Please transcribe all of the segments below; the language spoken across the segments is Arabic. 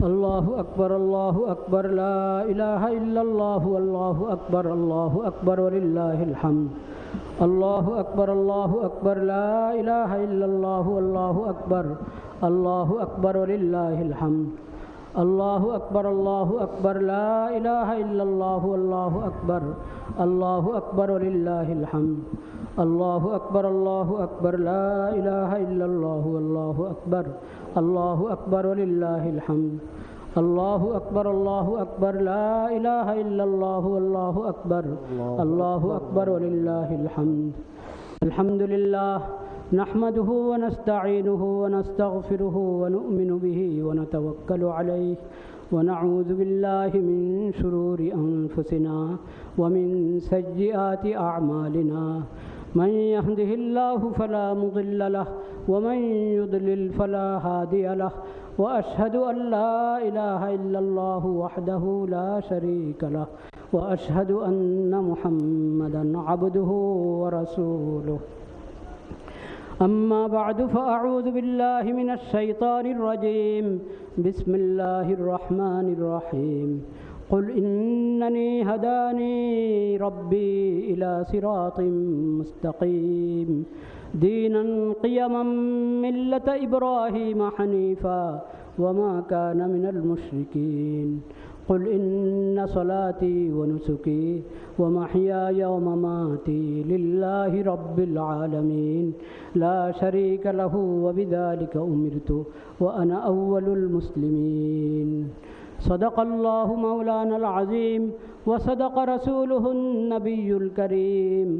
الله أكبر لا إله إلا الله والله أكبر ولله الحمد. الله أكبر لا إله إلا الله والله أكبر ولله الحمد. الله أكبر لا إله إلا الله والله أكبر ولله الحمد. الله أكبر لا إله إلا الله والله أكبر ولله الحمد. الله أكبر لا إله إلا الله والله أكبر ولله الحمد. الحمد لله نحمده ونستعينه ونستغفره ونؤمن به ونتوكل عليه ونعوذ بالله من شرور أنفسنا ومن سيئات أعمالنا. من يهده الله فلا مضل له ومن يضلل فلا هادي له. وأشهد أن لا إله إلا الله وحده لا شريك له وأشهد أن محمدا عبده ورسوله. أما بعد فأعوذ بالله من الشيطان الرجيم. بسم الله الرحمن الرحيم. قل إنني هداني ربي إلى صراط مستقيم دينا قيما ملة إبراهيم حنيفا وما كان من المشركين. قل إن صلاتي ونسكي ومحياي ومماتي لله رب العالمين لا شريك له وبذلك أمرت وأنا أول المسلمين. صدق الله مولانا العظيم وصدق رسوله النبي الكريم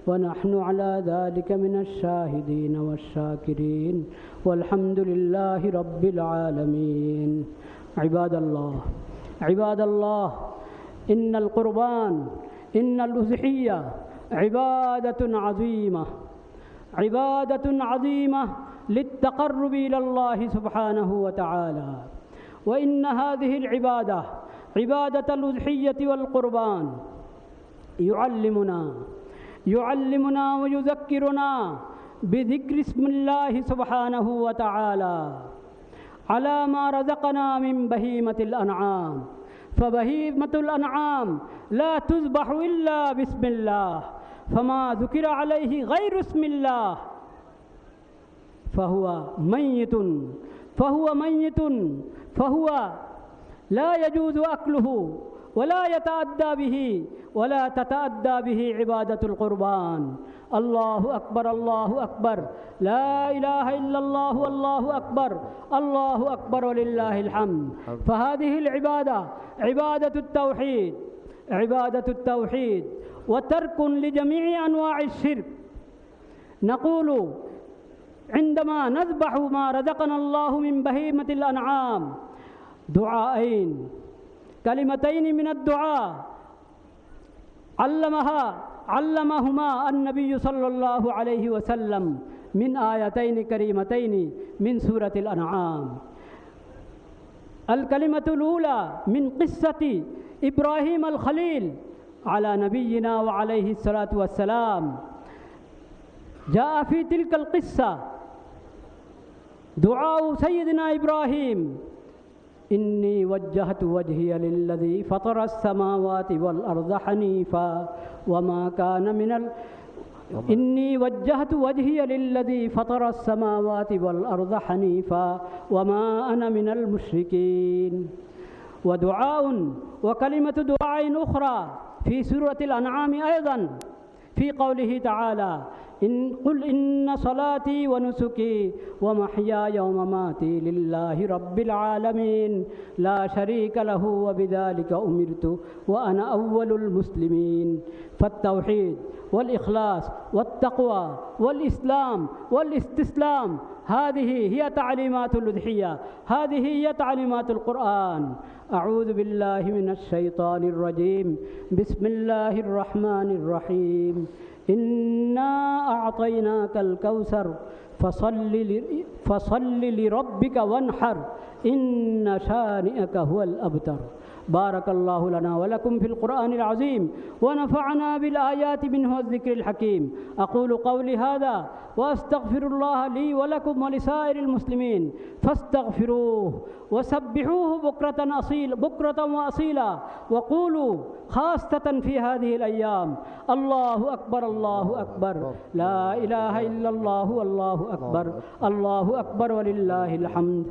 ونحن على ذلك من الشاهدين والشاكرين والحمد لله رب العالمين. عباد الله إن القربان إن الأضحية عبادة عظيمة للتقرب إلى الله سبحانه وتعالى. وإن هذه العبادة عبادة الأضحية والقربان يعلمنا ويذكرنا بذكر اسم الله سبحانه وتعالى على ما رزقنا من بهيمة الأنعام. فبهيمة الأنعام لا تذبح إلا بسم الله، فما ذكر عليه غير اسم الله فهو ميت لا يجوز أكله ولا يتأدى به ولا تتأدى به عبادة القربان. الله أكبر لا إله إلا الله والله أكبر ولله الحمد. فهذه العبادة عبادة التوحيد وترك لجميع أنواع الشرك. نقول عندما نذبح ما رزقنا الله من بهيمة الأنعام دعاءين، كلمتين من الدعاء علمهما النبي صلى الله عليه وسلم من آيتين كريمتين من سورة الأنعام. الكلمة الأولى من قصة إبراهيم الخليل على نبينا وعليه الصلاة والسلام. جاء في تلك القصة دعاء سيدنا إبراهيم: إني وجهت وجهي للذي فطر السماوات والأرض حنيفا وما كان من إني وجهت وجهي للذي فطر السماوات والأرض حنيفا وما أنا من المشركين. وكلمة دعاء أخرى في سورة الأنعام أيضا في قوله تعالى: قل إن صلاتي ونسكي ومحياي ومماتي لله رب العالمين لا شريك له وبذلك أمرت وأنا أول المسلمين. فالتوحيد والإخلاص والتقوى والإسلام والاستسلام هذه هي تعليمات الأضحية، هذه هي تعليمات القرآن. أعوذ بالله من الشيطان الرجيم. بسم الله الرحمن الرحيم. إنا أعطيناك الكوثر فصل لربك وانحر إن شانئك هو الأبتر. بارك الله لنا ولكم في القرآن العظيم ونفعنا بالآيات منه والذكر الحكيم. أقول قولي هذا وأستغفر الله لي ولكم ولسائر المسلمين فاستغفروه وسبحوه بكرة وأصيلا، وقولوا خاصة في هذه الأيام الله أكبر الله أكبر لا إله إلا الله والله أكبر الله أكبر ولله الحمد.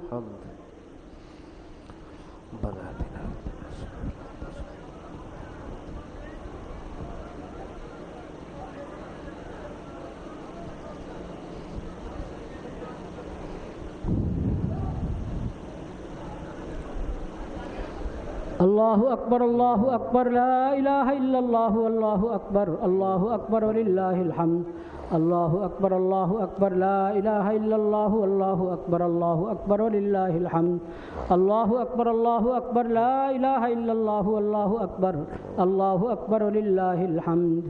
الله أكبر الله أكبر لا إله إلا الله والله أكبر الله أكبر ولله الحمد. الله أكبر الله أكبر لا إله إلا الله والله أكبر الله أكبر ولله الحمد. الله أكبر الله أكبر لا إله إلا الله والله أكبر الله أكبر ولله الحمد.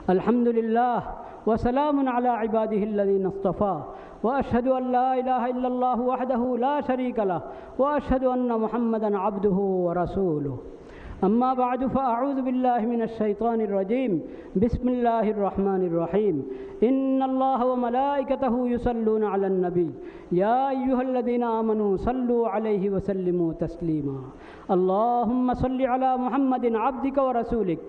الحمد لله وسلام على عباده الذين اصطفى، وأشهد أن لا إله إلا الله وحده لا شريك له، وأشهد أن محمدًا عبده ورسوله. أما بعد فأعوذ بالله من الشيطان الرجيم. بسم الله الرحمن الرحيم. إن الله وملائكته يصلون على النبي يا أيها الذين آمنوا صلوا عليه وسلموا تسليما. اللهم صل على محمد عبدك ورسولك،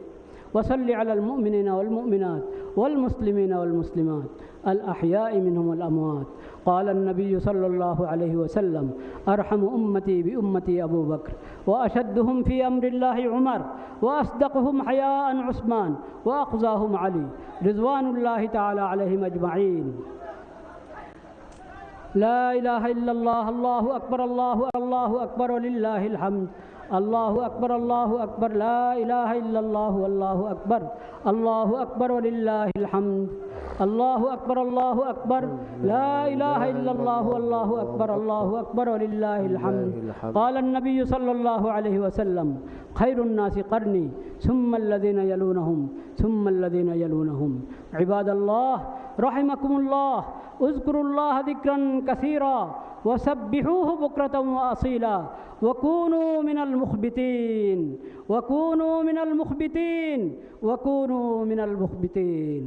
وصل على المؤمنين والمؤمنات والمسلمين والمسلمات الأحياء منهم والأموات. قال النبي صلى الله عليه وسلم: أرحم أمتي بأمتي أبو بكر، وأشدهم في أمر الله عمر، وأصدقهم حياء عثمان، وأقزاهم علي رضوان الله تعالى عليهم أجمعين. لا إله إلا الله الله أكبر الله أكبر ولله الحمد. الله أكبر الله أكبر لا إله إلا الله والله أكبر الله أكبر ولله الحمد. الله أكبر الله أكبر لا إله إلا الله والله أكبر الله أكبر ولله الحمد. قال النبي صلى الله عليه وسلم: خير الناس قرني ثم الذين يلونهم ثم الذين يلونهم. عباد الله رحمكم الله، اذكروا الله ذكرا كثيرا وسبحوه بكرة وأصيلا، وكونوا من المخبتين وكونوا من المخبتين وكونوا من المخبتين.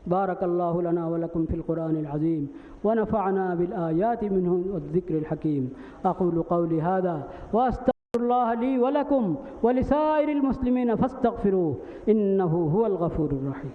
بارك الله لنا ولكم في القرآن العظيم ونفعنا بالآيات منه والذكر الحكيم. أقول قولي هذا وأستغفر الله لي ولكم ولسائر المسلمين فاستغفروه إنه هو الغفور الرحيم.